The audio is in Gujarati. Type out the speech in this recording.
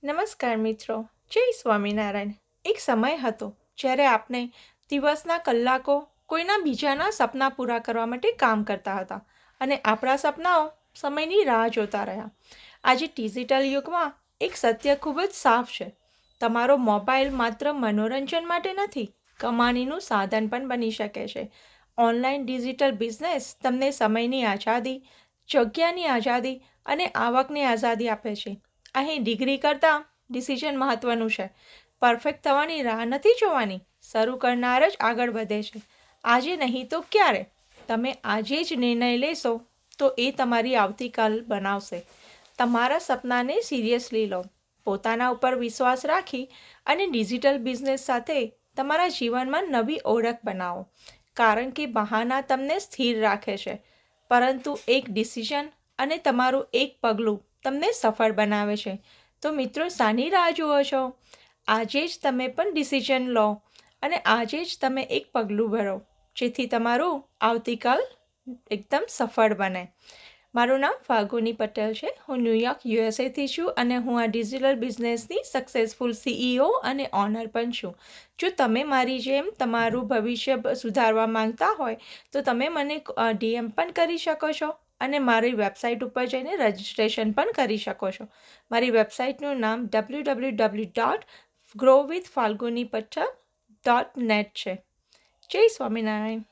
નમસ્કાર મિત્રો, જય સ્વામિનારાયણ. એક સમય હતો જ્યારે આપણે દિવસના કલાકો કોઈના બીજાના સપના પૂરા કરવા માટે કામ કરતા હતા અને આપણા સપનાઓ સમયની રાહ જોતા રહ્યા. આજે ડિજિટલ યુગમાં એક સત્ય ખૂબ જ સાફ છે. તમારો મોબાઈલ માત્ર મનોરંજન માટે નથી, કમાણીનું સાધન પણ બની શકે છે. ઓનલાઈન ડિજિટલ બિઝનેસ તમને સમયની આઝાદી, જગ્યાની આઝાદી અને આવકની આઝાદી આપે છે. અહીં ડિગ્રી કરતાં ડિસિઝન મહત્ત્વનું છે. પરફેક્ટ થવાની રાહ નથી જોવાની, શરૂ કરનાર જ આગળ વધે છે. આજે નહીં તો ક્યારે? તમે આજે જ નિર્ણય લેશો તો એ તમારી આવતીકાલ બનાવશે. તમારા સપનાને સિરિયસલી લો, પોતાના ઉપર વિશ્વાસ રાખી અને ડિજિટલ બિઝનેસ સાથે તમારા જીવનમાં નવી ઓળખ બનાવો. કારણ કે બહાના તમને સ્થિર રાખે છે, પરંતુ એક ડિસિઝન અને તમારું એક પગલું તમને સફળ બનાવે છે. તો મિત્રો, શાની રાહ જુઓ છો? આજે જ તમે પણ ડિસિઝન લો અને આજે જ તમે એક પગલું ભરો, જેથી તમારું આવતીકાલ એકદમ સફળ બને. મારું નામ ફાલ્ગુની પટેલ છે. હું ન્યૂયોર્ક યુએસએથી છું અને હું આ ડિજિટલ બિઝનેસની સક્સેસફુલ CEO અને ઓનર પણ છું. જો તમે મારી જેમ તમારું ભવિષ્ય સુધારવા માંગતા હોય તો તમે મને DM પણ કરી શકો છો અને મારી વેબસાઇટ ઉપર જઈને રજિસ્ટ્રેશન પણ કરી શકો છો. મારી વેબસાઇટનું નામ www.growwithfalgunipatel.net છે. જય સ્વામિનારાયણ.